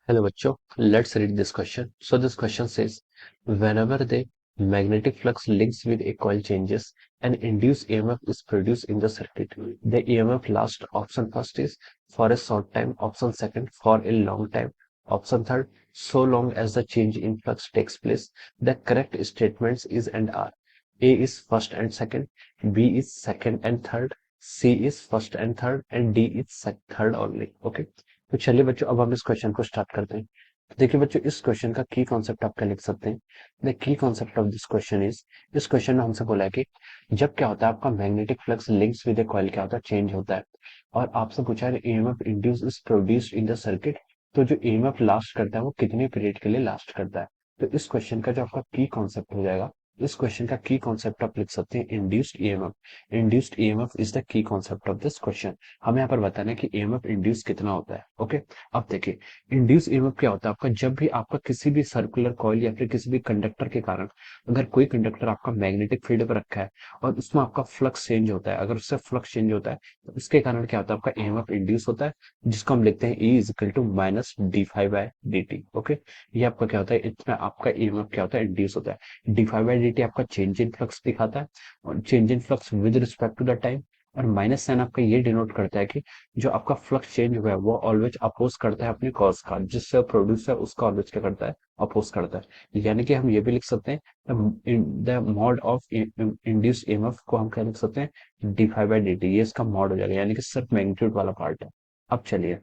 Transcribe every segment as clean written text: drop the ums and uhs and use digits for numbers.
Hello, bachcho. Let's read this question. So this question says, whenever the magnetic flux links with a coil changes, an induced EMF is produced in the circuit. The EMF lasts. Option first is for a short time. Option second for a long time. Option third, so long as the change in flux takes place. The correct statements is and are. A is first and second. B is second and third. C is first and third. And D is third only. Okay. तो चलिए बच्चों अब हम इस question को start करते हैं। तो देखिए बच्चों इस क्वेश्चन का की कॉन्सेप्ट आप क्या लिख सकते हैं। The key concept of this question is, इस क्वेश्चन में हमसे बोला है कि जब क्या होता है आपका magnetic flux links with A coil क्या होता है, चेंज होता है। और आपसे पूछा है EMF induce is produced in the circuit. तो जो ईएमएफ लास्ट करता है वो कितने पीरियड के लिए लास्ट करता है। तो इस क्वेश्चन का जो आपका की कॉन्सेप्ट हो जाएगा, इस क्वेश्चन का की कॉन्सेप्ट आप लिख सकते हैं induced EMF. Induced EMF is the key concept of this question. हमें यहाँ पर बताना है कि ईएमएफ इंड्यूस कितना होता है। ओके, अब देखिए इंड्यूस ईएमएफ क्या होता है आपका, जब भी आपका किसी भी सर्कुलर कॉइल या फिर किसी भी कंडक्टर के कारण, अगर कोई कंडक्टर आपका मैग्नेटिक फील्ड पर रखा है और उसमें आपका फ्लक्स चेंज होता है, अगर उससे फ्लक्स चेंज होता है तो उसके कारण क्या होता है आपका ईएमएफ इंड्यूस होता है, जिसको हम लिखते हैं E is equal to minus d phi by d t. Okay, ये आपका क्या होता है, इसमें आपका ईएमएफ क्या होता है, इंड्यूस होता है। D phi by d t आपका चेंज इन फ्लक्स दिखाता है, और change in flux with respect to the time. और माइनस साइन आपका ये डिनोट करता है कि जो आपका फ्लक्स चेंज हुआ है वो ऑलवेज अपोज करता है अपने कॉज का, जिससे प्रोड्यूस है उसका ऑलवेज क्या करता है, अपोज करता है। यानी कि हम ये भी लिख सकते हैं the mod of induce EMF को हम क्या लिख सकते हैं, D phi by d T. ये इसका मॉड हो जाएगा, यानी कि सिर्फ मैग्नीट्यूड वाला पार्ट है। अब चलिए,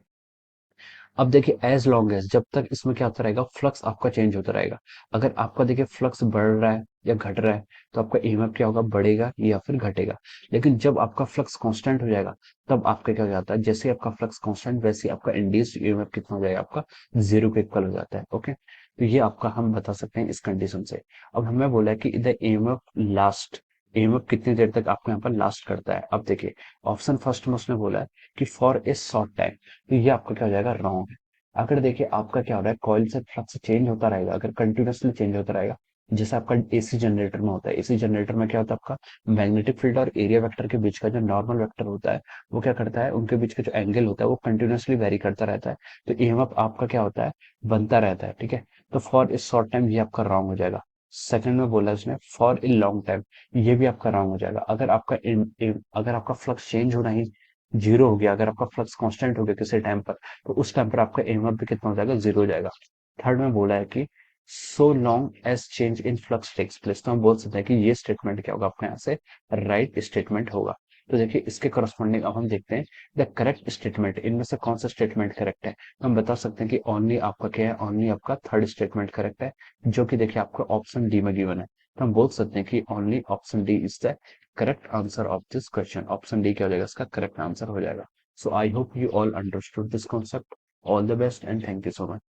अब देखिए एज लॉन्ग एज, जब तक इसमें क्या होता रहेगा, फ्लक्स आपका चेंज होता रहेगा। अगर आपका देखिए फ्लक्स बढ़ रहा है या घट रहा है तो आपका ईएमएफ क्या होगा, बढ़ेगा या फिर घटेगा। लेकिन जब आपका फ्लक्स कांस्टेंट हो जाएगा तब आपका क्या हो जाता है, जैसे आपका फ्लक्स कांस्टेंट वैसे ही आपका इंड्यूस्ड ईएमएफ कितना हो जाएगा, आपका जीरो के इक्वल हो जाता है। ओके, तो ये आपका हम बता सकते हैं इस कंडीशन से। अब हमें बोला है कि द ईएमएफ लास्ट, ईएमएफ कितनी देर तक आपको यहाँ पर लास्ट करता है। अब देखिए ऑप्शन फर्स्ट में उसने बोला है कि फॉर ए शॉर्ट टाइम, तो ये आपका क्या हो जाएगा, रॉन्ग है। अगर देखिए आपका क्या हो रहा है, कॉइल से फ्लक्स चेंज होता रहेगा, अगर कंटिन्यूअसली चेंज होता रहेगा, जैसे आपका एसी जनरेटर में होता है। एसी जनरेटर में क्या होता है, आपका मैग्नेटिक फील्ड और एरिया वेक्टर के बीच का जो नॉर्मल वेक्टर होता है वो क्या करता है, उनके बीच का जो एंगल होता है वो कंटिन्यूअसली वेरी करता रहता है। तो ईएमएफ आपका क्या होता है, बनता रहता है। ठीक है, तो फॉर ए शॉर्ट टाइम ये आपका रॉन्ग हो जाएगा। सेकंड में बोला उसने फॉर ए लॉन्ग टाइम, ये भी आपका रॉन्ग हो जाएगा। अगर आपका फ्लक्स चेंज होना ही जीरो हो गया, अगर आपका फ्लक्स कांस्टेंट हो गया किसी टाइम पर, तो उस टाइम पर आपका ईएमएफ भी कितना हो जाएगा, जीरो हो जाएगा। थर्ड में बोला है कि so long as change in flux takes place, तो हम बोल सकते हैं कि ये स्टेटमेंट क्या होगा, आपके यहाँ से राइट स्टेटमेंट होगा। तो देखिए इसके करस्पॉन्डिंग अब हम देखते हैं द करेक्ट स्टेटमेंट, इनमें से कौन सा स्टेटमेंट करेक्ट है। तो हम बता सकते हैं कि ओनली आपका क्या है, ओनली आपका थर्ड स्टेटमेंट करेक्ट है, जो कि देखिए आपको ऑप्शन डी में गिवन है। तो हम बोल सकते हैं कि only option D is the correct answer of this question. Option D क्या हो जाएगा, इसका करेक्ट आंसर हो जाएगा। So I hope you all understood this concept. All the best and thank you so much.